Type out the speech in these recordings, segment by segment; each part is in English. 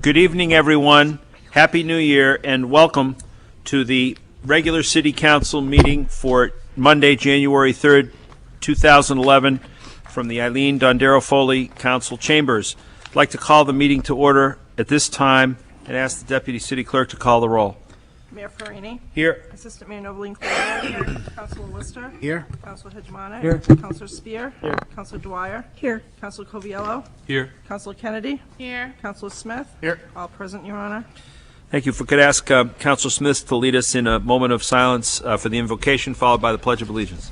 Good evening, everyone. Happy New Year, and welcome to the regular City Council meeting for Monday, January 3rd, 2011, from the Eileen Dondero Foley Council Chambers. I'd like to call the meeting to order at this time and ask the Deputy City Clerk to call the roll. Mayor Farini. Here. Assistant Mayor Nobeline Claire. Here. Councilor Lister. Here. Councilor Hegemonic. Here. Councilor Spear. Here. Councilor Dwyer. Here. Councilor Coviello. Here. Councilor Kennedy. Here. Councilor Smith. Here. All present, Your Honor. Thank you. If we could ask Councilor Smith to lead us in a moment of silence for the invocation, followed by the Pledge of Allegiance.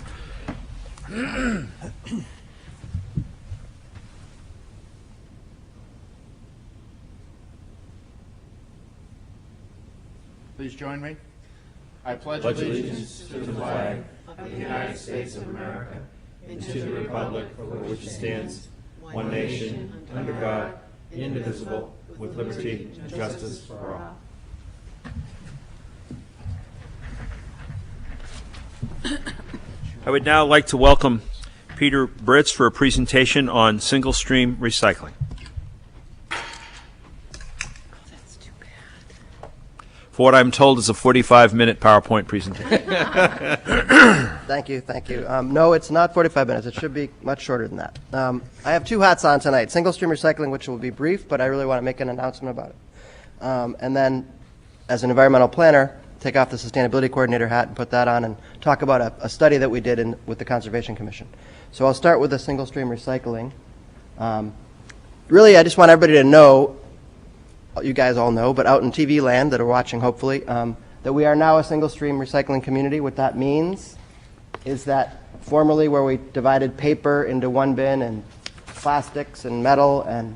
Please join me. I pledge allegiance to the flag of the United States of America and to the republic for which it stands, one nation, under God, indivisible, with liberty and justice for all. I would now like to welcome Peter Britz for a presentation on single-stream recycling. For what I'm told is a 45-minute PowerPoint presentation. Thank you. No, it's not 45 minutes. It should be much shorter than that. I have two hats on tonight. Single-stream recycling, which will be brief, but I really want to make an announcement about it. And then, as an environmental planner, take off the sustainability coordinator hat and put that on and talk about a study that we did with the Conservation Commission. So I'll start with the single-stream recycling. Really, I just want everybody to know, you guys all know, but out in TV land that are watching, hopefully, that we are now a single-stream recycling community. What that means is that formerly where we divided paper into one bin and plastics and metal and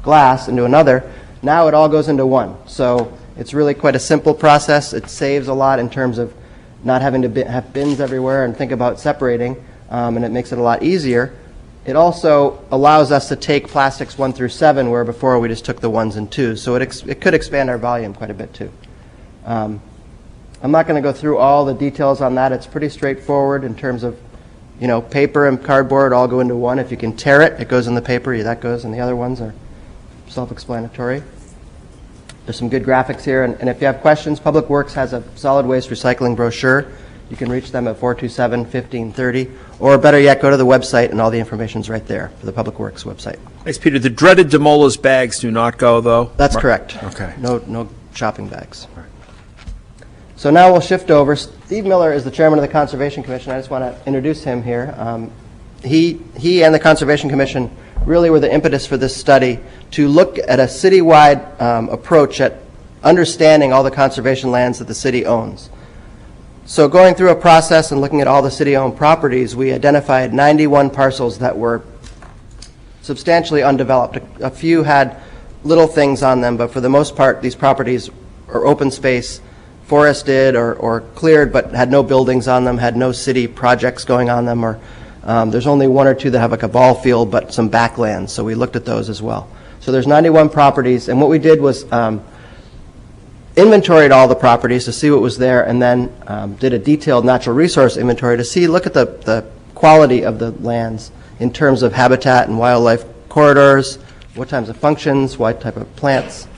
glass into another, now it all goes into one. So it's really quite a simple process. It saves a lot in terms of not having to have bins everywhere and think about separating, and it makes it a lot easier. It also allows us to take plastics 1 through 7, where before we just took the 1s and 2s. So it could expand our volume quite a bit too. I'm not going to go through all the details on that. It's pretty straightforward in terms of, paper and cardboard all go into one. If you can tear it, it goes in the paper. That goes, and the other ones are self-explanatory. There's some good graphics here, and if you have questions, Public Works has a solid waste recycling brochure. You can reach them at 427-1530, or better yet, go to the website, and all the information's right there for the Public Works website. Thanks, Peter. The dreaded Demola's bags do not go, though? That's correct. Okay. No shopping bags. Right. So now we'll shift over. Steve Miller is the chairman of the Conservation Commission. I just want to introduce him here. He and the Conservation Commission really were the impetus for this study to look at a citywide approach at understanding all the conservation lands that the city owns. So going through a process and looking at all the city-owned properties, we identified 91 parcels that were substantially undeveloped. A few had little things on them, but for the most part, these properties are open space, forested or cleared, but had no buildings on them, had no city projects going on them, or there's only 1 or 2 that have like a ball field, but some backlands. So we looked at those as well. So there's 91 properties, and what we did was inventoried all the properties to see what was there, and then did a detailed natural resource inventory to look at the quality of the lands in terms of habitat and wildlife corridors, what types of functions, what type of plants.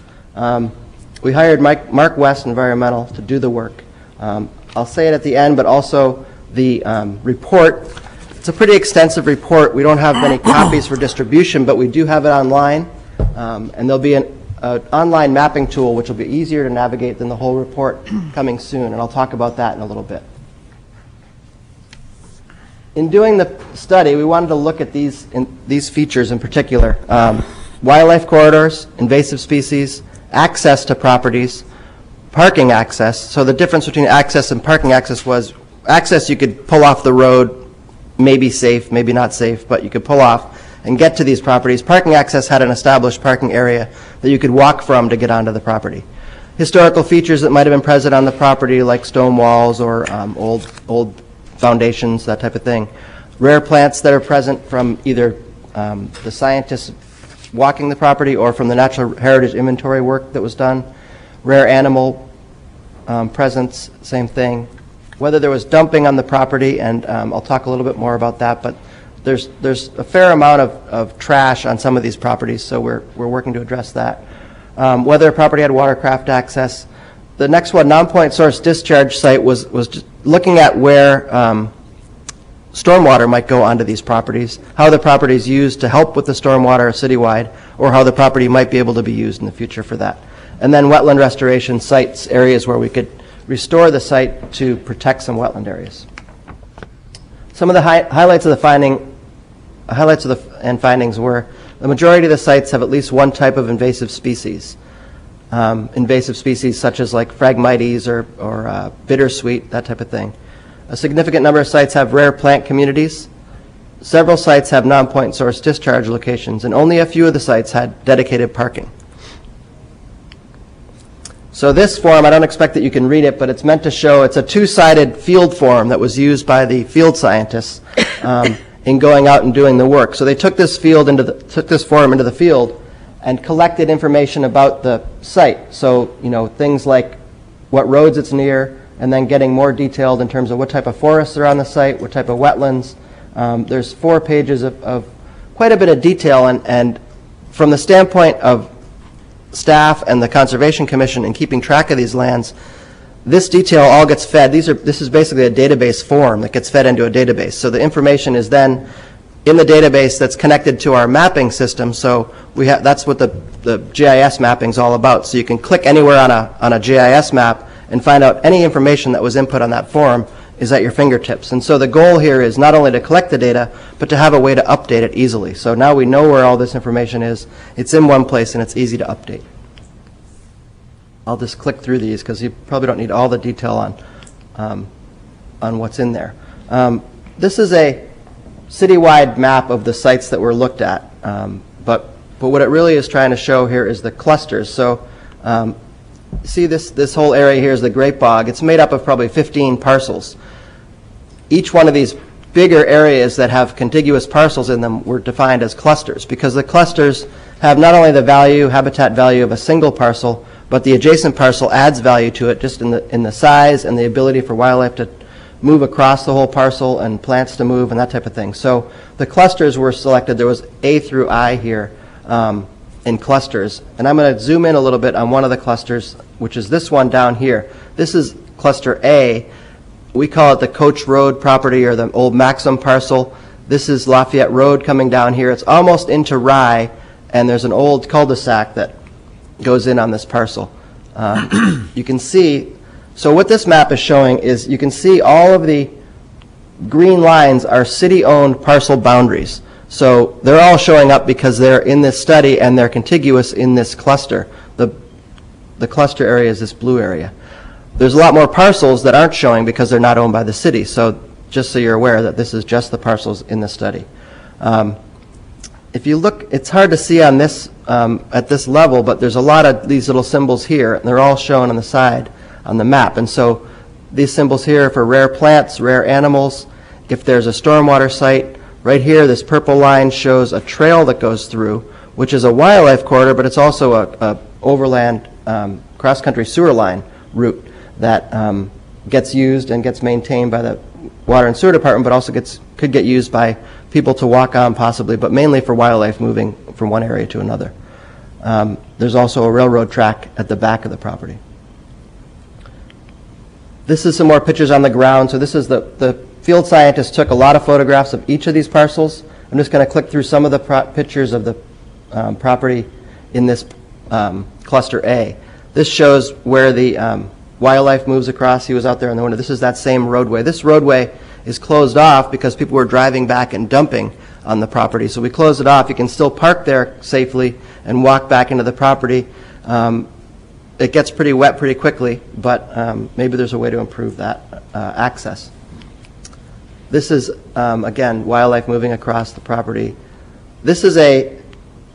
We hired Mark West Environmental to do the work. I'll say it at the end, but also the report. It's a pretty extensive report. We don't have many copies for distribution, but we do have it online, and there'll be an online mapping tool which will be easier to navigate than the whole report coming soon, and I'll talk about that in a little bit. In doing the study, we wanted to look at these features in particular: wildlife corridors, invasive species, access to properties, parking access. So the difference between access and parking access was access you could pull off the road, maybe safe, maybe not safe, but you could pull off and get to these properties. Parking access had an established parking area that you could walk from to get onto the property. Historical features that might have been present on the property, like stone walls or old foundations, that type of thing. Rare plants that are present from either the scientists walking the property or from the natural heritage inventory work that was done. Rare animal presence, same thing. Whether there was dumping on the property, and I'll talk a little bit more about that, but there's a fair amount of trash on some of these properties, so we're working to address that. Whether a property had watercraft access. The next one, non-point source discharge site, was just looking at where stormwater might go onto these properties, how the property is used to help with the stormwater citywide, or how the property might be able to be used in the future for that. And then wetland restoration sites, areas where we could restore the site to protect some wetland areas. Some of the highlights of the findings were the majority of the sites have at least one type of invasive species. Invasive species such as like Phragmites or bittersweet, that type of thing. A significant number of sites have rare plant communities. Several sites have non-point source discharge locations, and only a few of the sites had dedicated parking. So this form, I don't expect that you can read it, but it's meant to show, it's a two-sided field form that was used by the field scientists in going out and doing the work. So they took this form into the field and collected information about the site. So, things like what roads it's near, and then getting more detailed in terms of what type of forests are on the site, what type of wetlands. There's 4 pages of quite a bit of detail, and from the standpoint of staff and the Conservation Commission in keeping track of these lands, this detail all gets fed. This is basically a database form that gets fed into a database. So the information is then in the database that's connected to our mapping system. So that's what the GIS mapping is all about. So you can click anywhere on a GIS map and find out any information that was input on that form is at your fingertips. And so the goal here is not only to collect the data, but to have a way to update it easily. So now we know where all this information is. It's in one place and it's easy to update. I'll just click through these because you probably don't need all the detail on what's in there. This is a citywide map of the sites that were looked at, but what it really is trying to show here is the clusters. So see this whole area here is the Great Bog. It's made up of probably 15 parcels. Each one of these bigger areas that have contiguous parcels in them were defined as clusters because the clusters have not only the habitat value of a single parcel, but the adjacent parcel adds value to it just in the size and the ability for wildlife to move across the whole parcel and plants to move and that type of thing. So the clusters were selected. There was A through I here in clusters. And I'm going to zoom in a little bit on one of the clusters, which is this one down here. This is cluster A. We call it the Coach Road property or the old Maxim parcel. This is Lafayette Road coming down here. It's almost into Rye, and there's an old cul-de-sac that goes in on this parcel. You can see, so what this map is showing is you can see all of the green lines are city-owned parcel boundaries. So they're all showing up because they're in this study and they're contiguous in this cluster. The cluster area is this blue area. There's a lot more parcels that aren't showing because they're not owned by the city. So just so you're aware that this is just the parcels in the study. If you look, it's hard to see on this at this level, but there's a lot of these little symbols here, and they're all shown on the side on the map. And so these symbols here are for rare plants, rare animals. If there's a stormwater site, right here, this purple line shows a trail that goes through, which is a wildlife corridor, but it's also a overland cross-country sewer line route that gets used and gets maintained by the Water and Sewer Department, but also could get used by people to walk on possibly, but mainly for wildlife moving from one area to another. There's also a railroad track at the back of the property. This is some more pictures on the ground. So this is the field scientists took a lot of photographs of each of these parcels. I'm just going to click through some of the pictures of the property in this cluster A. This shows where the wildlife moves across. He was out there in the winter. This is that same roadway. This roadway is closed off because people were driving back and dumping on the property. So we closed it off. You can still park there safely and walk back into the property. It gets pretty wet pretty quickly, but maybe there's a way to improve that access. This is, again, wildlife moving across the property. This is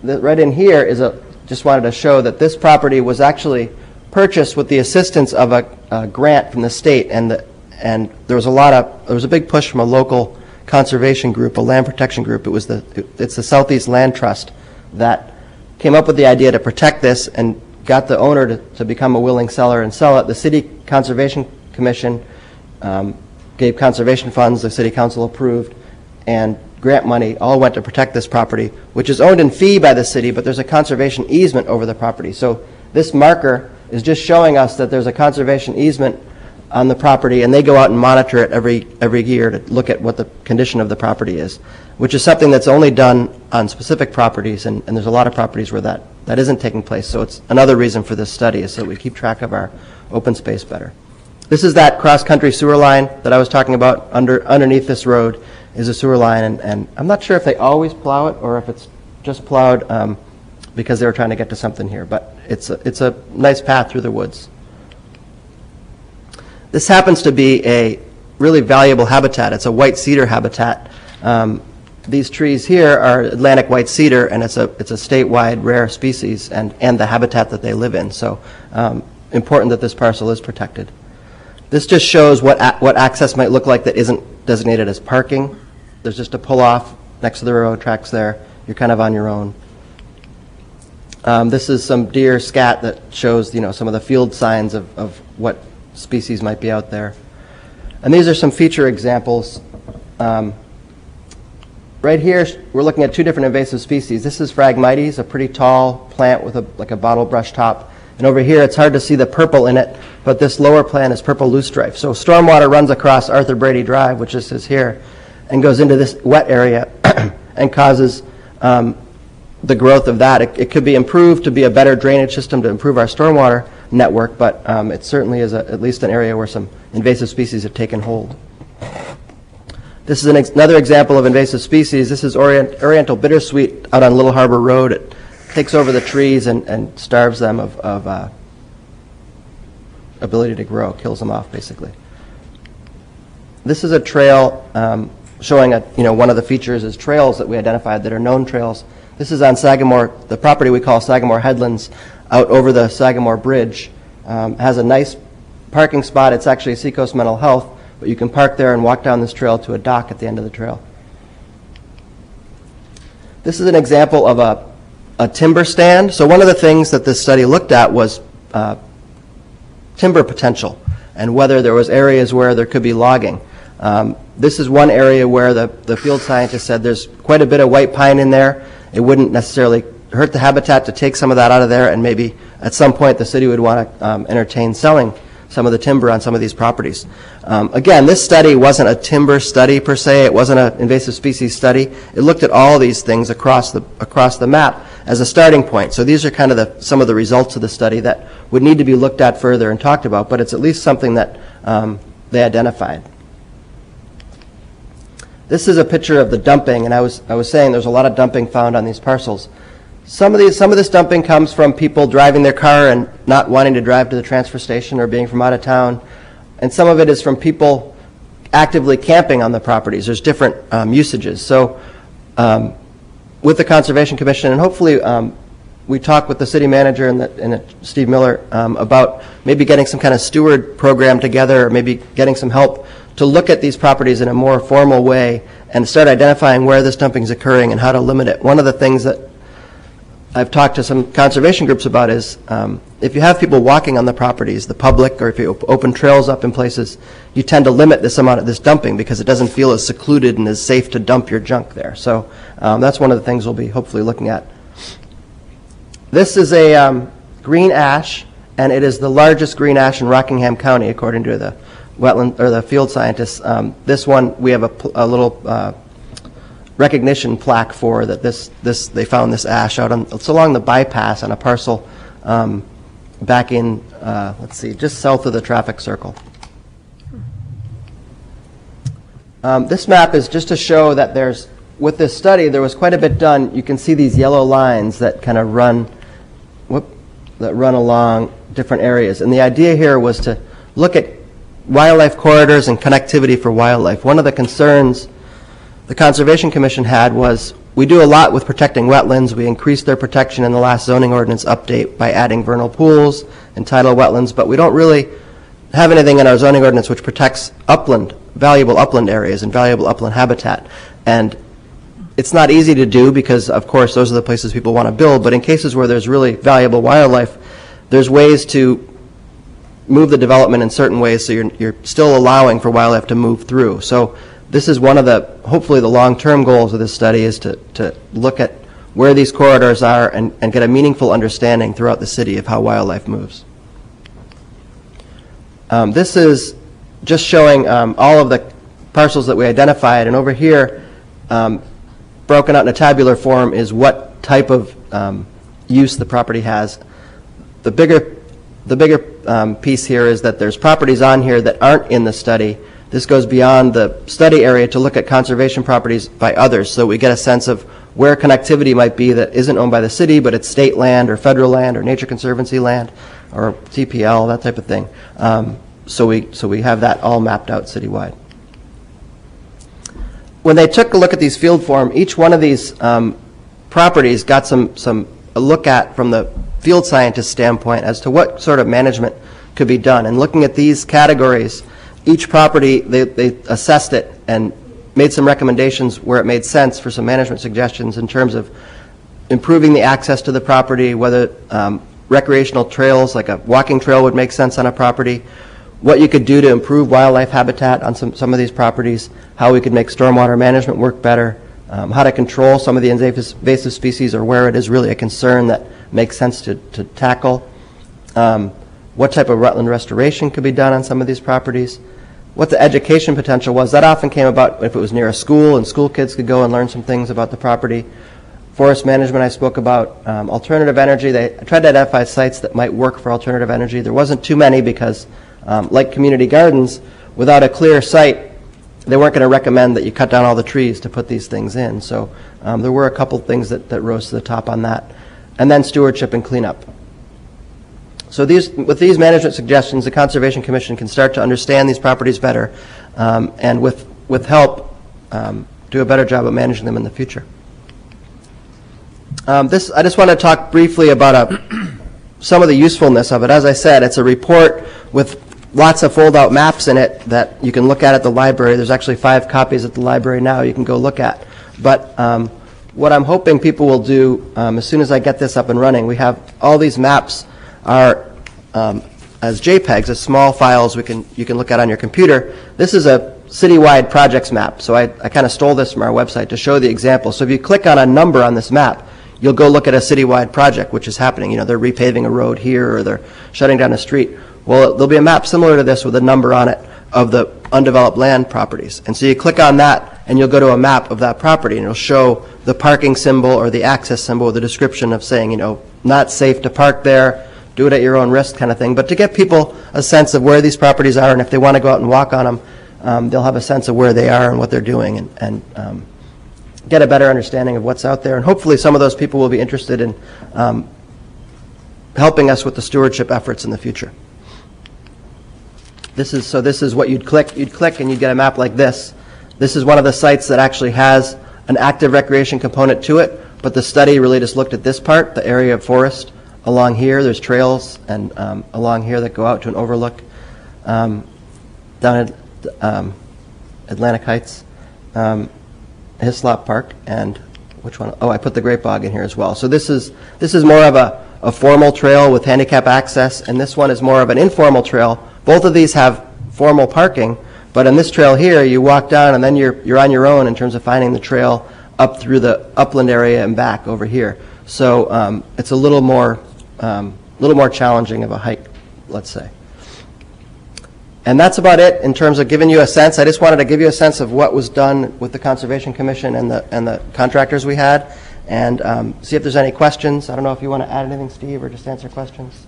right in here is just wanted to show that this property was actually purchased with the assistance of a grant from the state, and there was a big push from a local conservation group, a land protection group. It's the Southeast Land Trust that came up with the idea to protect this and got the owner to become a willing seller and sell it. The City Conservation Commission gave conservation funds, the City Council approved, and grant money all went to protect this property, which is owned in fee by the city, but there's a conservation easement over the property. So this marker is just showing us that there's a conservation easement on the property, and they go out and monitor it every year to look at what the condition of the property is, which is something that's only done on specific properties, and there's a lot of properties where that isn't taking place. So it's another reason for this study, is so we keep track of our open space better. This is that cross-country sewer line that I was talking about. Underneath this road is a sewer line, and I'm not sure if they always plow it or if it's just plowed because they were trying to get to something here, but it's a nice path through the woods. This happens to be a really valuable habitat. It's a white cedar habitat. These trees here are Atlantic white cedar, and it's a statewide rare species and the habitat that they live in. So important that this parcel is protected. This just shows what access might look like that isn't designated as parking. There's just a pull-off next to the railroad tracks there. You're kind of on your own. This is some deer scat that shows, some of the field signs of what species might be out there. And these are some feature examples. Right here, we're looking at two different invasive species. This is Phragmites, a pretty tall plant with like a bottle brush top. And over here, it's hard to see the purple in it, but this lower plant is purple loosestrife. So stormwater runs across Arthur Brady Drive, which this is here, and goes into this wet area and causes the growth of that. It could be improved to be a better drainage system to improve our stormwater network, but it certainly is at least an area where some invasive species have taken hold. This is another example of invasive species. This is Oriental bittersweet out on Little Harbor Road. It takes over the trees and starves them of ability to grow, kills them off basically. This is a trail showing one of the features is trails that we identified that are known trails. This is on Sagamore, the property we call Sagamore Headlands, out over the Sagamore Bridge. Has a nice parking spot. It's actually Seacoast Mental Health, but you can park there and walk down this trail to a dock at the end of the trail. This is an example of a timber stand. So one of the things that this study looked at was timber potential and whether there was areas where there could be logging. This is one area where the field scientist said there's quite a bit of white pine in there. It wouldn't necessarily hurt the habitat to take some of that out of there, and maybe at some point the city would want to entertain selling some of the timber on some of these properties. Again, this study wasn't a timber study per se. It wasn't an invasive species study. It looked at all these things across the map as a starting point. So these are kind of some of the results of the study that would need to be looked at further and talked about, but it's at least something that they identified. This is a picture of the dumping, and I was saying there's a lot of dumping found on these parcels. Some of this dumping comes from people driving their car and not wanting to drive to the transfer station or being from out of town, and some of it is from people actively camping on the properties. There's different usages. So with the Conservation Commission, and hopefully we talked with the city manager and Steve Miller about maybe getting some kind of steward program together, or maybe getting some help to look at these properties in a more formal way and start identifying where this dumping is occurring and how to limit it. One of the things that I've talked to some conservation groups about is if you have people walking on the properties, the public, or if you open trails up in places, you tend to limit this amount of this dumping because it doesn't feel as secluded and as safe to dump your junk there. So that's one of the things we'll be hopefully looking at. This is a green ash, and it is the largest green ash in Rockingham County, according to the wetland or the field scientists. This one we have a little recognition plaque for that. They found this ash out on, it's along the bypass on a parcel back in let's see, just south of the traffic circle. This map is just to show that with this study there was quite a bit done. You can see these yellow lines that kind of run along different areas, and the idea here was to look at wildlife corridors and connectivity for wildlife. One of the concerns the Conservation Commission had was we do a lot with protecting wetlands. We increased their protection in the last zoning ordinance update by adding vernal pools and tidal wetlands, but we don't really have anything in our zoning ordinance which protects upland, valuable upland areas and valuable upland habitat. And it's not easy to do because, of course, those are the places people want to build, but in cases where there's really valuable wildlife, there's ways to move the development in certain ways so you're still allowing for wildlife to move through. So this is one of the, hopefully the long-term goals of this study is to look at where these corridors are and get a meaningful understanding throughout the city of how wildlife moves. This is just showing all of the parcels that we identified, and over here, broken out in a tabular form, is what type of use the property has. The bigger piece here is that there's properties on here that aren't in the study. This goes beyond the study area to look at conservation properties by others, so we get a sense of where connectivity might be that isn't owned by the city, but it's state land or federal land or Nature Conservancy land or TPL, that type of thing. So we have that all mapped out citywide. When they took a look at these field form, each one of these properties got a look at from the field scientist standpoint as to what sort of management could be done. And looking at these categories, each property, they assessed it and made some recommendations where it made sense for some management suggestions in terms of improving the access to the property, whether recreational trails like a walking trail would make sense on a property, what you could do to improve wildlife habitat on some of these properties, how we could make stormwater management work better, how to control some of the invasive species or where it is really a concern that makes sense to tackle, what type of wetland restoration could be done on some of these properties, what the education potential was. That often came about if it was near a school and school kids could go and learn some things about the property. Forest management I spoke about. Alternative energy, they tried to identify sites that might work for alternative energy. There wasn't too many because, like community gardens, without a clear site, they weren't going to recommend that you cut down all the trees to put these things in. So there were a couple things that rose to the top on that. And then stewardship and cleanup. So with these management suggestions, the Conservation Commission can start to understand these properties better and with help do a better job of managing them in the future. I just want to talk briefly about some of the usefulness of it. As I said, it's a report with lots of fold-out maps in it that you can look at the library. There's actually 5 copies at the library now you can go look at. But what I'm hoping people will do as soon as I get this up and running, we have all these maps are as JPEGs, as small files you can look at on your computer. This is a citywide projects map, so I kind of stole this from our website to show the example. So if you click on a number on this map, you'll go look at a citywide project which is happening. You know, they're repaving a road here or they're shutting down a street. Well, there'll be a map similar to this with a number on it of the undeveloped land properties. And so you click on that and you'll go to a map of that property and it'll show the parking symbol or the access symbol with a description of saying, you know, not safe to park there, do it at your own risk kind of thing. But to get people a sense of where these properties are, and if they want to go out and walk on them, they'll have a sense of where they are and what they're doing and get a better understanding of what's out there. And hopefully some of those people will be interested in helping us with the stewardship efforts in the future. This is what you'd click and you'd get a map like this. This is one of the sites that actually has an active recreation component to it, but the study really just looked at this part, the area of forest. Along here, there's trails, and along here that go out to an overlook down at Atlantic Heights, Hislop Park, and which one? Oh, I put the Great Bog in here as well. So this is more of a formal trail with handicap access, and this one is more of an informal trail. Both of these have formal parking, but in this trail here, you walk down, and then you're on your own in terms of finding the trail up through the upland area and back over here. So it's a little more challenging of a hike, let's say. And that's about it in terms of giving you a sense. I just wanted to give you a sense of what was done with the Conservation Commission and the contractors we had, and see if there's any questions. I don't know if you want to add anything, Steve, or just answer questions.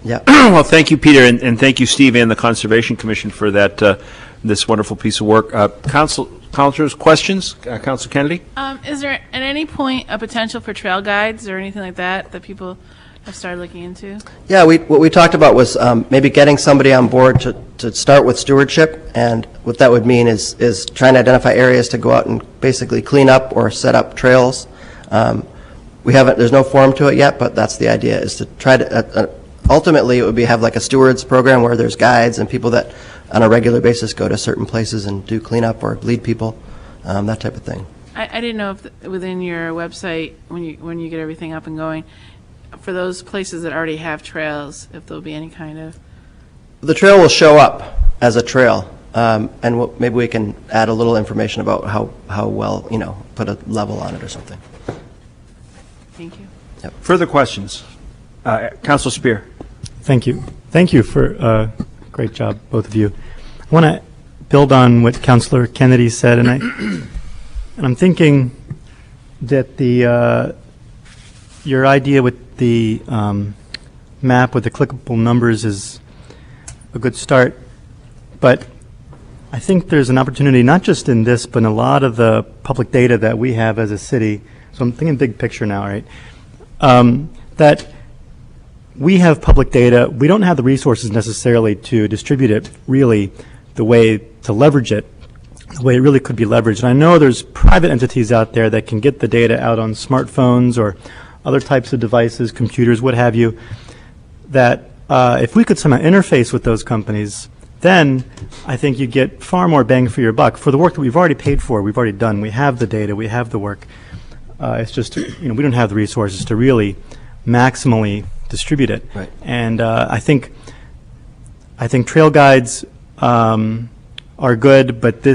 Yeah. Well, thank you, Peter, and thank you, Steve, and the Conservation Commission for that this wonderful piece of work. Councilors, questions? Councilor Kennedy? Is there at any point a potential for trail guides or anything like that that people have started looking into? Yeah, what we talked about was maybe getting somebody on board to start with stewardship, and what that would mean is trying to identify areas to go out and basically clean up or set up trails. There's no form to it yet, but that's the idea, is to try to, ultimately it would be have like a stewards program where there's guides and people that on a regular basis go to certain places and do cleanup or lead people, that type of thing. I didn't know if within your website, when you get everything up and going, for those places that already have trails, if there'll be any kind of... The trail will show up as a trail. And maybe we can add a little information about how well, put a level on it or something. Thank you. Further questions? Council Spear. Thank you. Thank you for great job, both of you. I want to build on what Councilor Kennedy said, and I'm thinking that your idea with the map with the clickable numbers is a good start, but I think there's an opportunity not just in this, but in a lot of the public data that we have as a city. So I'm thinking big picture now, right? That we have public data. We don't have the resources necessarily to distribute it really the way to leverage it, the way it really could be leveraged. And I know there's private entities out there that can get the data out on smartphones or other types of devices, computers, what have you, that if we could somehow interface with those companies, then I think you get far more bang for your buck for the work that we've already paid for, we've already done. We have the data, we have the work. It's just, we don't have the resources to really maximally distribute it. Right. And I think trail guides are good, but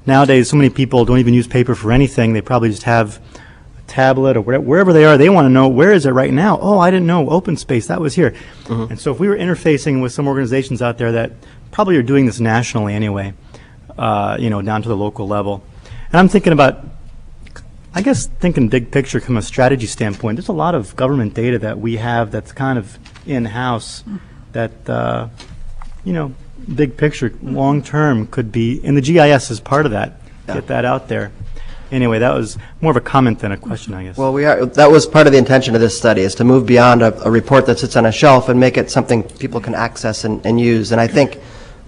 nowadays so many people don't even use paper for anything. They probably just have a tablet or wherever they are. They want to know, where is it right now? Oh, I didn't know, open space, that was here. Mm-hmm. And so if we were interfacing with some organizations out there that probably are doing this nationally anyway, down to the local level. And I'm thinking about, I guess thinking big picture from a strategy standpoint, there's a lot of government data that we have that's kind of in-house that, big picture, long-term could be, and the GIS is part of that, get that out there. Anyway, that was more of a comment than a question, I guess. Well, that was part of the intention of this study, is to move beyond a report that sits on a shelf and make it something people can access and use. And I think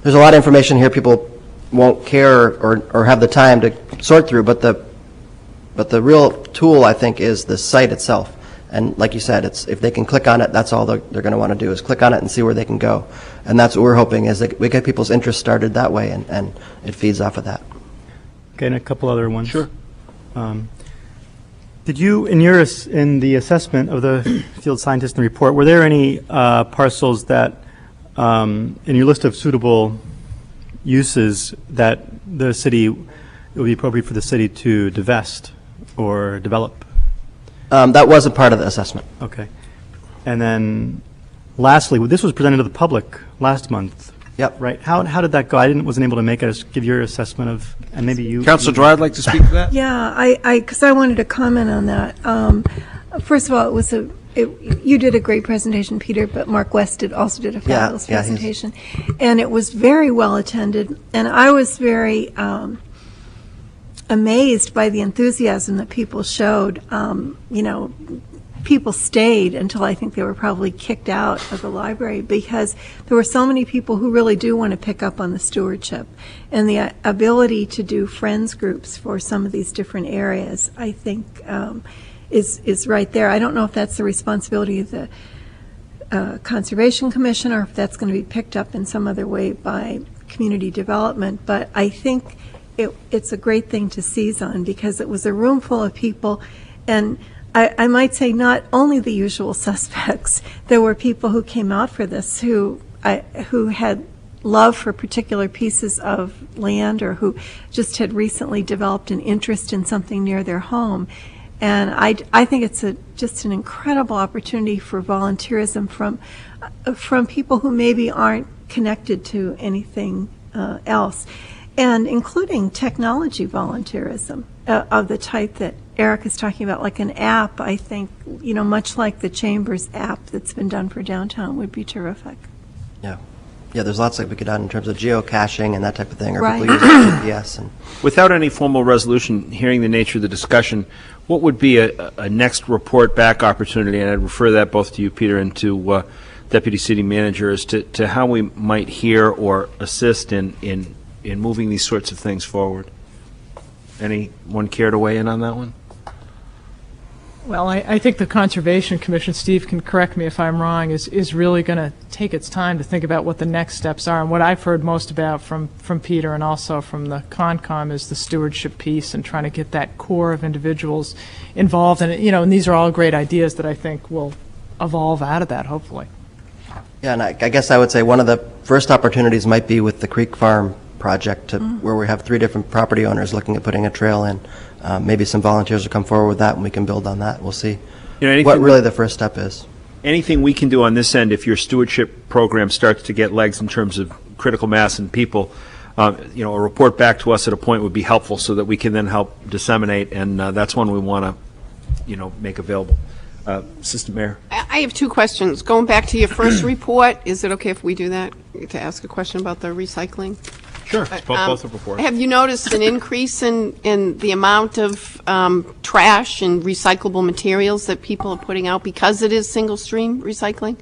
there's a lot of information here people won't care or have the time to sort through, but the real tool, I think, is the site itself. And like you said, if they can click on it, that's all they're going to want to do is click on it and see where they can go. And that's what we're hoping, is that we get people's interest started that way, and it feeds off of that. Okay, and a couple other ones. Sure. Did you, in the assessment of the field scientist in the report, were there any parcels that, in your list of suitable uses, that the city, it would be appropriate for the city to divest or develop? That was a part of the assessment. Okay. And then, lastly, this was presented to the public last month. Yep. Right. How did that go? I wasn't able to make it. Just give your assessment of, and maybe you. Councilor Dry, I'd like to speak to that. Yeah, because I wanted to comment on that. First of all, you did a great presentation, Peter, but Mark West also did a fabulous presentation, and it was very well attended. And I was very amazed by the enthusiasm that people showed. People stayed until I think they were probably kicked out of the library, because there were so many people who really do want to pick up on the stewardship, and the ability to do friends groups for some of these different areas, I think, is right there. I don't know if that's the responsibility of the Conservation Commission, or if that's going to be picked up in some other way by community development, but I think it's a great thing to seize on, because it was a room full of people, and I might say not only the usual suspects. There were people who came out for this who had love for particular pieces of land, or who just had recently developed an interest in something near their home. And I think it's just an incredible opportunity for volunteerism from people who maybe aren't connected to anything else, and including technology volunteerism of the type that Eric is talking about, like an app. I think, much like the Chambers app that's been done for downtown, would be terrific. Yeah, there's lots that we could add in terms of geocaching and that type of thing, or Right. people using GPS. And Without any formal resolution, hearing the nature of the discussion, what would be a next report back opportunity? And I'd refer that both to you, Peter, and to Deputy City Manager, as to how we might hear or assist in moving these sorts of things forward. Anyone care to weigh in on that one? Well, I think the Conservation Commission, Steve can correct me if I'm wrong, is really going to take its time to think about what the next steps are. And what I've heard most about from Peter and also from the Concom is the stewardship piece, and trying to get that core of individuals involved. And, and these are all great ideas that I think will evolve out of that, hopefully. yeah, and I guess I would say one of the first opportunities might be with the Creek Farm project to where we have 3 different property owners looking at putting a trail in. Maybe some volunteers will come forward with that, and we can build on that. We'll see what really the first step is. Anything we can do on this end, if your stewardship program starts to get legs in terms of critical mass and people, a report back to us at a point would be helpful so that we can then help disseminate, and that's one we want to, make available. Assistant Mayor. I have 2 questions. Going back to your first report, is it okay if we do that, to ask a question about the recycling? Sure. Both are before. Have you noticed an increase in the amount of trash and recyclable materials that people are putting out because it is single-stream recycling?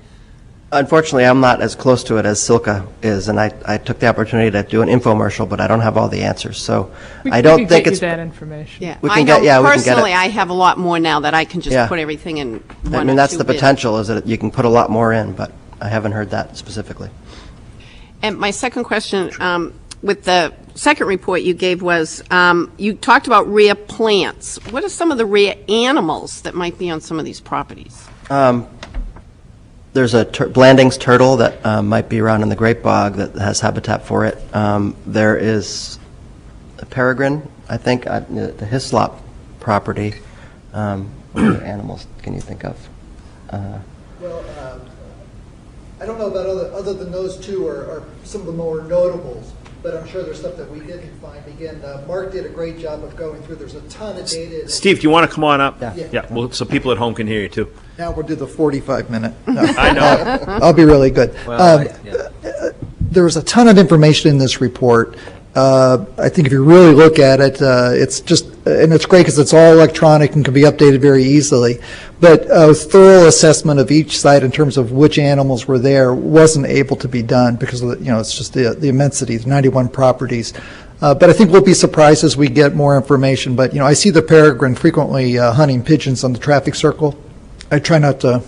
Unfortunately, I'm not as close to it as Silka is, and I took the opportunity to do an infomercial, but I don't have all the answers. So I don't think it's that information. Yeah, we can I get. know Yeah, we can get personally, it. I have a lot more now that I can just Yeah. put everything in one I mean, or that's 2 the bins. potential, is that you can put a lot more in, but I haven't heard that specifically. And my second question, with the second report you gave was, you talked about rare plants. What are some of the rare animals that might be on some of these properties? There's a Blanding's turtle that might be around in the Great Bog that has habitat for it. There is a peregrine, I think, at the Hislop property. What other animals can you think of? Well, I don't know about other than those 2 are some of the more notables, but I'm sure there's stuff that we didn't find. Again, Mark did a great job of going through. There's a ton of data. Steve, do you want to come on up? Yeah. Well, so people at home can hear you too. Now we'll do the 45-minute. No. I know. I'll be really good. Well, There was a ton of information in this report. I think if you really look at it, it's just, and it's great because it's all electronic and can be updated very easily. But a thorough assessment of each site in terms of which animals were there wasn't able to be done because of it's just the immensity, the 91 properties. But I think we'll be surprised as we get more information. But I see the peregrine frequently hunting pigeons on the traffic circle. I try not to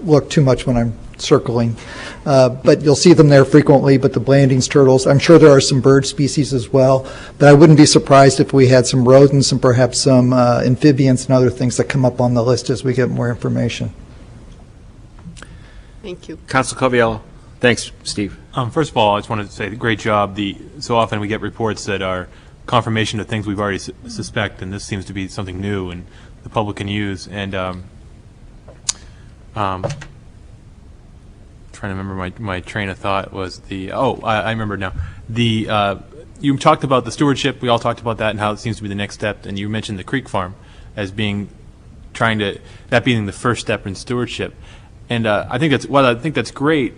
look too much when I'm circling, but you'll see them there frequently. But the Blanding's turtles, I'm sure there are some bird species as well, but I wouldn't be surprised if we had some rodents and perhaps some amphibians and other things that come up on the list as we get more information. Thank you. Council Coviello. Thanks, Steve. First of all, I just wanted to say great job. So often we get reports that are confirmation of things we've already suspect, and this seems to be something new and the public can use. And trying to remember my train of thought was I remember now. You talked about the stewardship. We all talked about that and how it seems to be the next step. And you mentioned the Creek Farm as being that being the first step in stewardship. And I think that's great.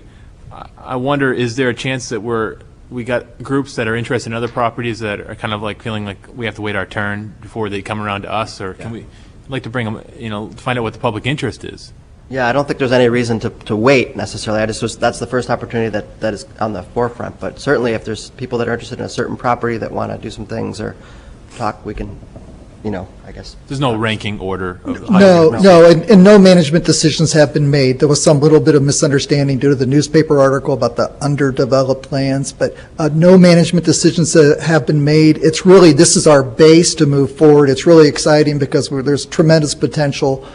I wonder, is there a chance that we got groups that are interested in other properties that are kind of like feeling like we have to wait our turn before they come around to us, or can we like to bring them, find out what the public interest is? Yeah, I don't think there's any reason to wait necessarily. that's the first opportunity that is on the forefront. But certainly, if there's people that are interested in a certain property that want to do some things or talk, we can, I guess. There's no ranking order of No, and no management decisions have been made. There was some little bit of misunderstanding due to the newspaper article about the underdeveloped lands, but no management decisions have been made. It's really, this is our base to move forward. It's really exciting because there's tremendous potential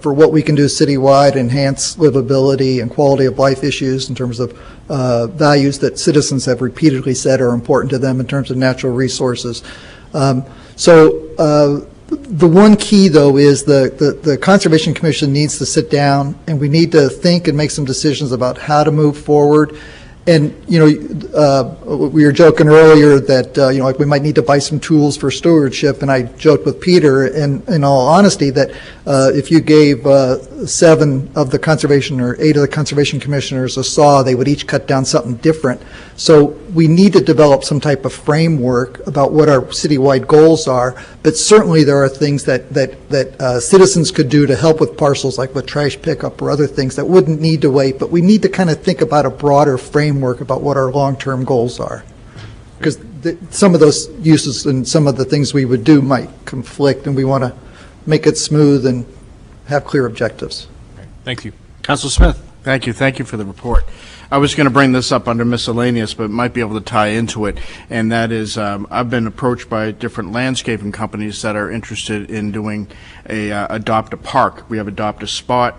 for what we can do citywide, enhance livability and quality of life issues in terms of values that citizens have repeatedly said are important to them in terms of natural resources. The one key, though, is the Conservation Commission needs to sit down, and we need to think and make some decisions about how to move forward. And, we were joking earlier that, like we might need to buy some tools for stewardship, and I joked with Peter, in all honesty, that if you gave 7 of the conservation or 8 of the conservation commissioners a saw, they would each cut down something different. So we need to develop some type of framework about what our citywide goals are, but certainly there are things that citizens could do to help with parcels, like with trash pickup or other things that wouldn't need to wait, but we need to kind of think about a broader framework about what our long-term goals are. Because some of those uses and some of the things we would do might conflict, and we want to make it smooth and have clear objectives. Thank you. Council Smith. Thank you for the report. I was going to bring this up under miscellaneous, but might be able to tie into it, and that is I've been approached by different landscaping companies that are interested in doing Adopt a Park. We have Adopt a Spot,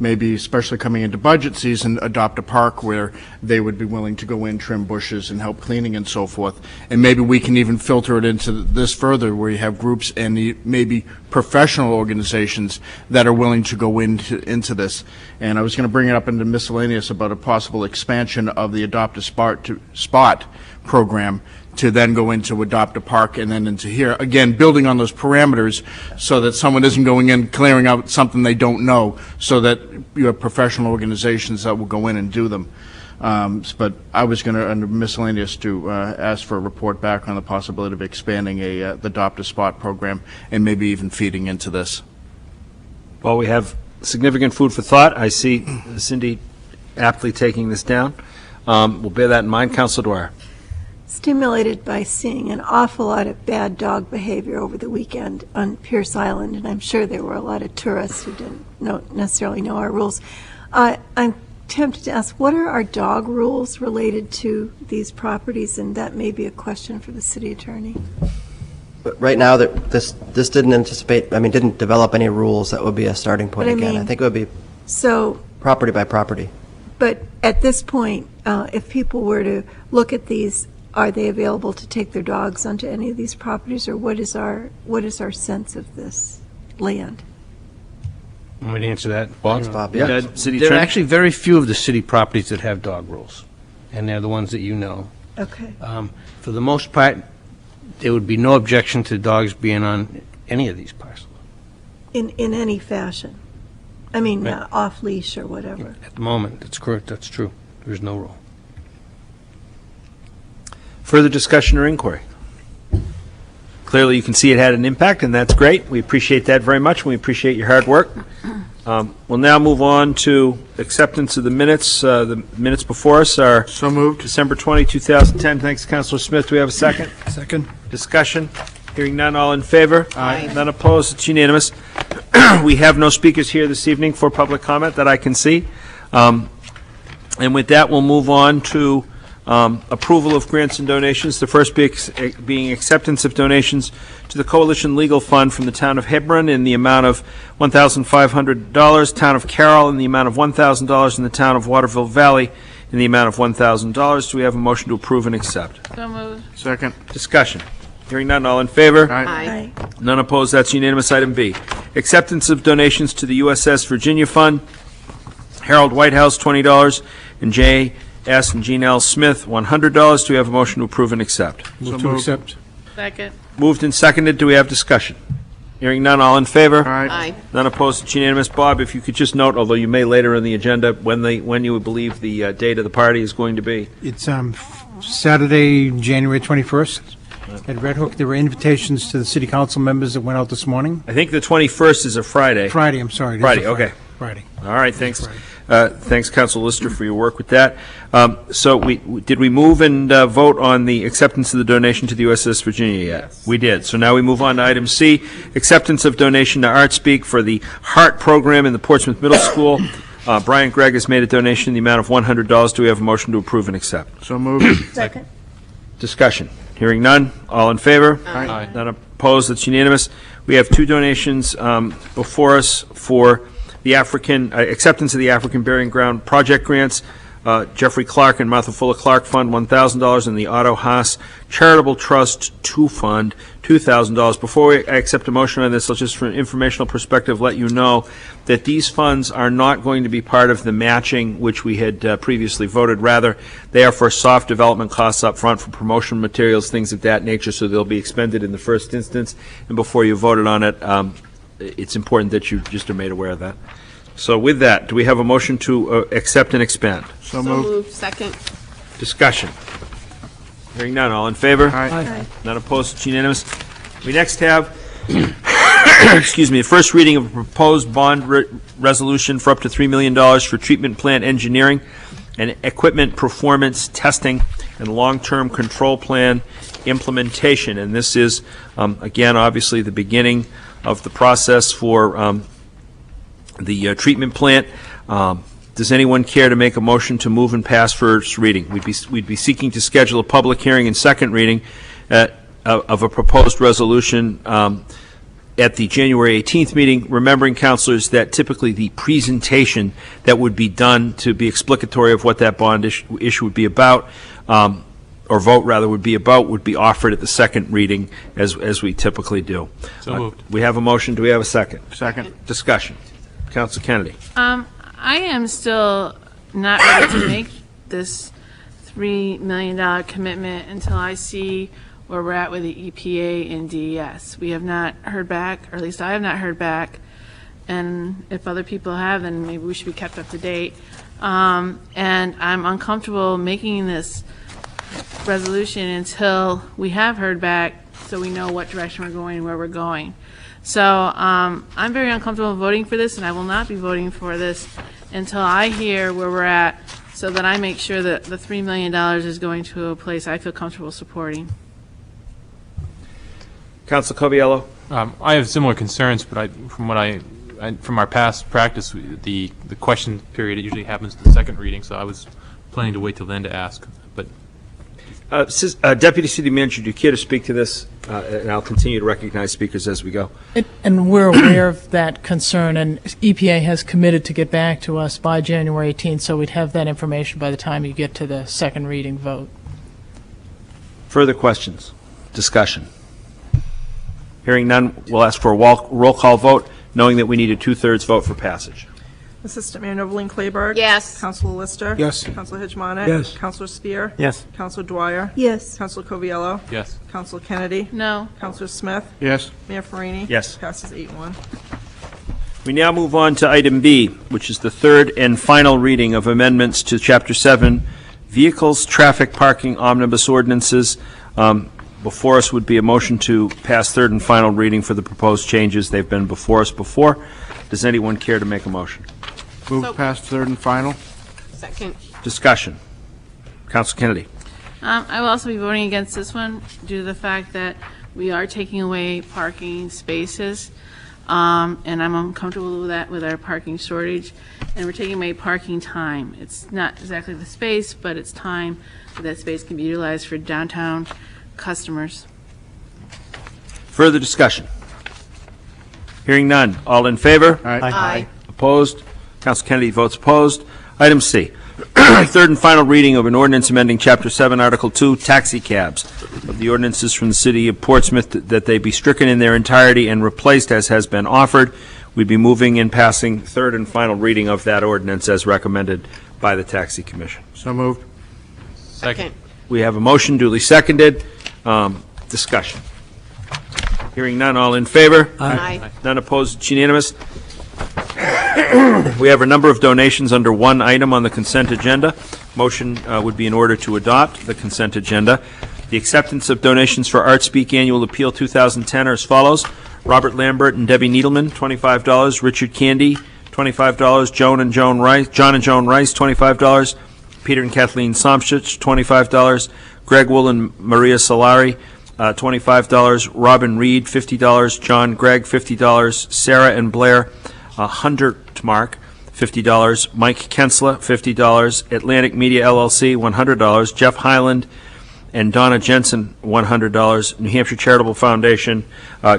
maybe especially coming into budget season, adopt a park where they would be willing to go in, trim bushes, and help cleaning and so forth. And maybe we can even filter it into this further, where you have groups and maybe professional organizations that are willing to go into this. And I was going to bring it up into miscellaneous about a possible expansion of the Adopt a Spot program to then go into Adopt a Park and then into here. Again, building on those parameters so that someone isn't going in clearing out something they don't know, so that you have professional organizations that will go in and do them. But I was going to, under miscellaneous, to ask for a report back on the possibility of expanding the Adopt a Spot program and maybe even feeding into this. Well, we have significant food for thought. I see Cindy aptly taking this down. We'll bear that in mind. Councilor Dwyer. Stimulated by seeing an awful lot of bad dog behavior over the weekend on Pierce Island, and I'm sure there were a lot of tourists who didn't necessarily know our rules. I'm tempted to ask, what are our dog rules related to these properties? And that may be a question for the city attorney. But right now, this didn't develop any rules that would be a starting point again. I think it would be property by property. But at this point, if people were to look at these, are they available to take their dogs onto any of these properties, or what is our sense of this land? Want me to answer that? Bob, yeah. There are actually very few of the city properties that have dog rules, and they're the ones that you know. Okay. For the most part, there would be no objection to dogs being on any of these parcels. In any fashion? I mean, Right. off leash or whatever. At the moment, that's correct. That's true. There's no rule. Further discussion or inquiry? Clearly, you can see it had an impact, and that's great. We appreciate that very much, and we appreciate your hard work. We'll now move on to acceptance of the minutes. The minutes before us are So moved. December 20, 2010. Thanks, Councilor Smith. Do we have a second? Second. Discussion? Hearing none, all in favor? Aye. None opposed? It's unanimous. We have no speakers here this evening for public comment that I can see. And with that, we'll move on to approval of grants and donations. The first being acceptance of donations to the Coalition Legal Fund from the town of Hebron in the amount of $1,500, town of Carroll in the amount of $1,000, and the town of Waterville Valley in the amount of $1,000. Do we have a motion to approve and accept? So moved. Second. Discussion. Hearing none, all in favor? Aye. None opposed, that's unanimous. Item B, acceptance of donations to the USS Virginia Fund, Harold Whitehouse, $20, and J.S. and Jean L. Smith, $100. Do we have a motion to approve and accept? Move to accept. Second. Moved and seconded. Do we have discussion? Hearing none, all in favor? Aye. None opposed, it's unanimous. Bob, if you could just note, although you may later in the agenda, when you would believe the date of the party is going to be. It's Saturday, January 21st at Red Hook. There were invitations to the city council members that went out this morning. I think the 21st is a Friday. Friday, I'm sorry. It is Friday, a okay. Friday. All right, thanks. Thanks, Council Lister, for your work with that. So did we move and vote on the acceptance of the donation to the USS Virginia yet? Yes. We did. So now we move on to item C, acceptance of donation to ArtSpeak for the HEART program in the Portsmouth Middle School. Brian Gregg has made a donation in the amount of $100. Do we have a motion to approve and accept? So moved. Second. Discussion. Hearing none. All in favor? Aye. None opposed. That's unanimous. We have two donations before us for the acceptance of the African Burying Ground project grants. Jeffrey Clark and Martha Fuller Clark Fund, $1,000, and the Otto Haas Charitable Trust 2 Fund, $2,000. Before I accept a motion on this, I'll just, from an informational perspective, let you know that these funds are not going to be part of the matching which we had previously voted. Rather, they are for soft development costs up front for promotional materials, things of that nature, so they'll be expended in the first instance. And before you voted on it, it's important that you just are made aware of that. So with that, do we have a motion to accept and expand? So moved. Second. Discussion. Hearing none. All in favor? Aye. None opposed. It's unanimous. We next have, excuse me, the first reading of a proposed bond resolution for up to $3 million for treatment plant engineering and equipment performance testing and long-term control plan implementation. And this is, again, obviously the beginning of the process for the treatment plant. Does anyone care to make a motion to move and pass first reading? We'd be seeking to schedule a public hearing and second reading of a proposed resolution at the January 18th meeting, remembering, councilors, that typically the presentation that would be done to be explicatory of what that bond issue would be about, or vote rather would be about, would be offered at the second reading as we typically do. So moved. We have a motion. Do we have a second? Second. Discussion. Council Kennedy. I am still not ready to make this $3 million commitment until I see where we're at with the EPA and DES. We have not heard back, or at least I have not heard back, and if other people have, then maybe we should be kept up to date. And I'm uncomfortable making this resolution until we have heard back, so we know what direction we're going and where we're going. So I'm very uncomfortable voting for this, and I will not be voting for this until I hear where we're at, so that I make sure that the $3 million is going to a place I feel comfortable supporting. Council Coviello. I have similar concerns, but from our past practice, the question period usually happens at the second reading, so I was planning to wait till then to ask. But Deputy City Manager, do you care to speak to this? And I'll continue to recognize speakers as we go. And we're aware of that concern, and EPA has committed to get back to us by January 18th, so we'd have that information by the time you get to the second reading vote. Further questions? Discussion? Hearing none, we'll ask for a roll call vote, knowing that we need a 2/3 vote for passage. Assistant Mayor Noveline Clayburgh. Yes. Councilor Lister. Yes. Councilor Hijmanic. Yes. Councilor Spear. Yes. Councilor Dwyer. Yes. Councilor Coviello. yes. Councilor Kennedy. No. Councilor Smith. Yes. Mayor Farini. Yes. Passes 8-1. We now move on to item B, which is the third and final reading of amendments to Chapter 7, Vehicles, Traffic, Parking, Omnibus Ordinances. Before us would be a motion to pass third and final reading for the proposed changes. They've been before us before. Does anyone care to make a motion? Move past third and final. Second. Discussion. Council Kennedy. I will also be voting against this one due to the fact that we are taking away parking spaces, and I'm uncomfortable with that with our parking shortage, and we're taking away parking time. It's not exactly the space, but it's time that space can be utilized for downtown customers. Further discussion. Hearing none. All in favor? Aye. Opposed? Council Kennedy votes opposed. Item C. Third and final reading of an ordinance amending Chapter 7, Article 2, taxi cabs. Of the ordinances from the City of Portsmouth, that they be stricken in their entirety and replaced as has been offered. We'd be moving and passing third and final reading of that ordinance as recommended by the Taxi Commission. So moved. Second. We have a motion duly seconded. Discussion. Hearing none, all in favor? Aye. None opposed, it's unanimous. We have a number of donations under one item on the consent agenda. Motion would be in order to adopt the consent agenda. The acceptance of donations for Art Speak Annual Appeal 2010 are as follows. Robert Lambert and Debbie Needleman, $25. Richard Candy, $25. John and Joan Rice, $25. Peter and Kathleen Somstich, $25. Greg Wool and Maria Solari, $25. Robin Reed, $50. John Gregg, $50. Sarah and Blair Hundertmark, $50. Mike Kensler, $50. Atlantic Media LLC, $100. Jeff Highland and Donna Jensen, $100. New Hampshire Charitable Foundation,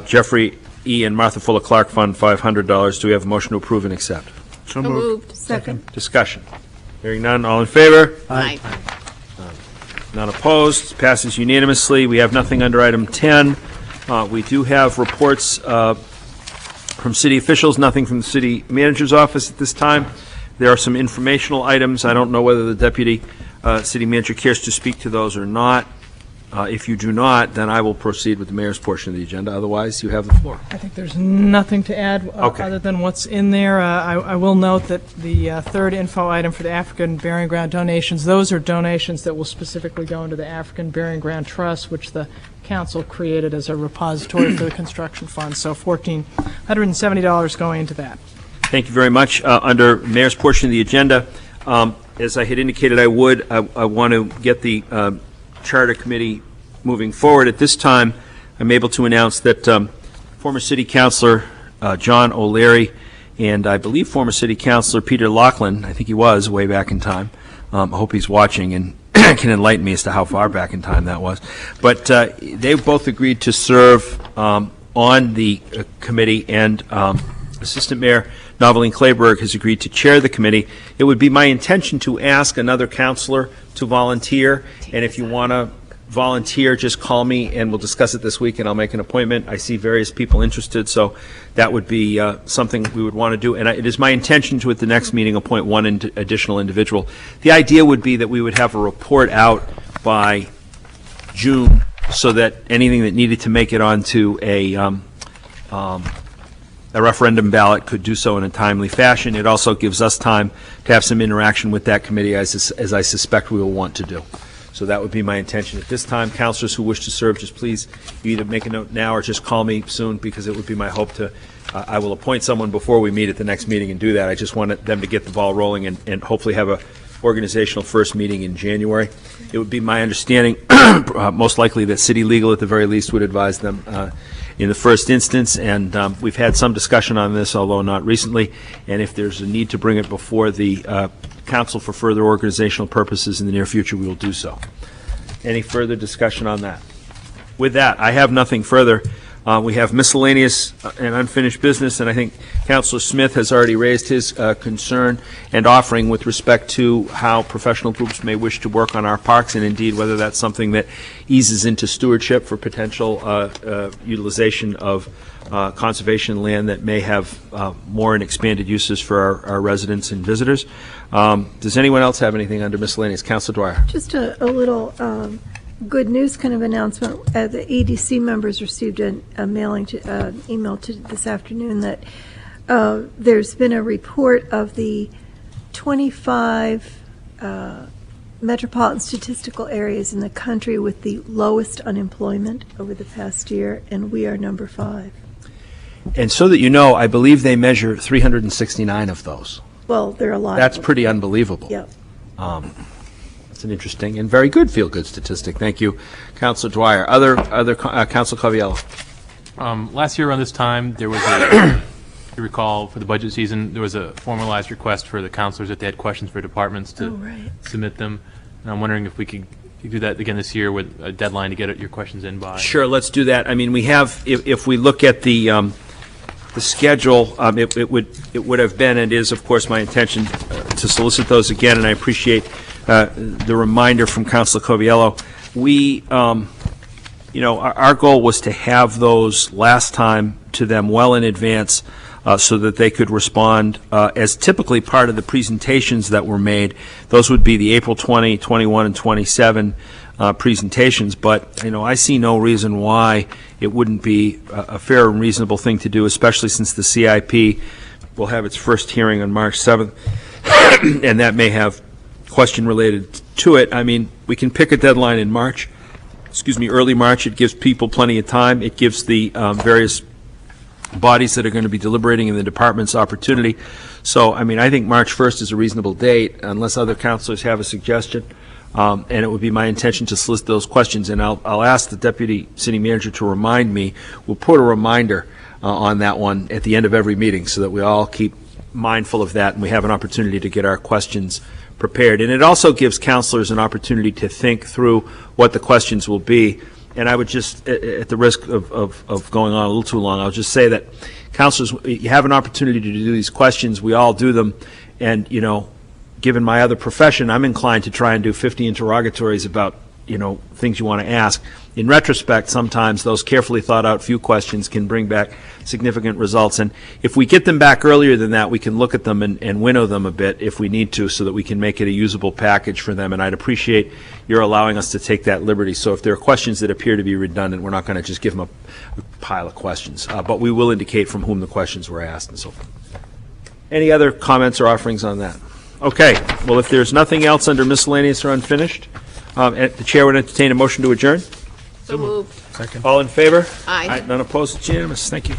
Jeffrey E. and Martha Fuller Clark Fund, $500. Do we have a motion to approve and accept? So moved. Second. Discussion. Hearing none, all in favor? Aye. None opposed. Passes unanimously. We have nothing under item 10. We do have reports from city officials, nothing from the city manager's office at this time. There are some informational items. I don't know whether the deputy city manager cares to speak to those or not. If you do not, then I will proceed with the mayor's portion of the agenda. Otherwise, you have the floor. I think there's nothing to add Okay. other than what's in there. I will note that the third info item for the African Burying Ground donations, those are donations that will specifically go into the African Burying Ground Trust, which the council created as a repository for the construction fund. So $1,470 going into that. Thank you very much. Under mayor's portion of the agenda, as I had indicated I would, I want to get the Charter Committee moving forward. At this time, I'm able to announce that former City Councilor John O'Leary and I believe former City Councilor Peter Laughlin, I think he was way back in time, I hope he's watching and can enlighten me as to how far back in time that was, but they both agreed to serve on the committee, and Assistant Mayor Noveline Clayburgh has agreed to chair the committee. It would be my intention to ask another counselor to volunteer, and if you want to volunteer, just call me and we'll discuss it this week and I'll make an appointment. I see various people interested, so that would be something we would want to do. And it is my intention to, at the next meeting, appoint one additional individual. The idea would be that we would have a report out by June so that anything that needed to make it onto a referendum ballot could do so in a timely fashion. It also gives us time to have some interaction with that committee, as I suspect we will want to do. So that would be my intention. At this time, councilors who wish to serve, just please either make a note now or just call me soon, because it would be my hope to, I will appoint someone before we meet at the next meeting and do that. I just wanted them to get the ball rolling and hopefully have a organizational first meeting in January. It would be my understanding, most likely, that city legal at the very least would advise them in the first instance, and we've had some discussion on this, although not recently, and if there's a need to bring it before the council for further organizational purposes in the near future, we will do so. Any further discussion on that? With that, I have nothing further. We have miscellaneous and unfinished business, and I think Councilor Smith has already raised his concern and offering with respect to how professional groups may wish to work on our parks, and indeed whether that's something that eases into stewardship for potential utilization of conservation land that may have more and expanded uses for our residents and visitors. Does anyone else have anything under miscellaneous? Councilor Dwyer. Just a little good news kind of announcement. The EDC members received a mailing to email to this afternoon that there's been a report of the 25 metropolitan statistical areas in the country with the lowest unemployment over the past year, and we are number 5. And so that you know, I believe they measure 369 of those. Well, there are a lot. That's pretty unbelievable. Yep. It's an interesting and very good feel-good statistic. Thank you, Councilor Dwyer. Councilor Coviello. Last year around this time, there was a, you recall, for the budget season, there was a formalized request for the councilors that they had questions for departments to submit them. And I'm wondering if we could do that again this year with a deadline to get your questions in by. Sure, let's do that. I mean, we have, if we look at the schedule, it would have been and is, of course, my intention to solicit those again, and I appreciate the reminder from Councilor Coviello. We, our goal was to have those last time to them well in advance so that they could respond as typically part of the presentations that were made. Those would be the April 20, 21, and 27 presentations, but I see no reason why it wouldn't be a fair and reasonable thing to do, especially since the CIP will have its first hearing on March 7th, and that may have question related to it. I mean, we can pick a deadline in March, early March. It gives people plenty of time. It gives the various bodies that are going to be deliberating in the departments opportunity. So, I mean, I think March 1st is a reasonable date, unless other councilors have a suggestion. And it would be my intention to solicit those questions, and I'll ask the Deputy City Manager to remind me. We'll put a reminder on that one at the end of every meeting so that we all keep mindful of that and we have an opportunity to get our questions prepared. And it also gives councilors an opportunity to think through what the questions will be. And I would just, at the risk of going on a little too long, I'll just say that councilors, you have an opportunity to do these questions. We all do them. And, given my other profession, I'm inclined to try and do 50 interrogatories about, things you want to ask. In retrospect, sometimes those carefully thought out few questions can bring back significant results. And if we get them back earlier than that, we can look at them and winnow them a bit if we need to so that we can make it a usable package for them. And I'd appreciate your allowing us to take that liberty. So if there are questions that appear to be redundant, we're not going to just give them a pile of questions. But we will indicate from whom the questions were asked and so forth. Any other comments or offerings on that? Okay. Well, if there's nothing else under miscellaneous or unfinished, the chair would entertain a motion to adjourn. So moved. Second. All in favor? Aye. None opposed? It's unanimous. Thank you.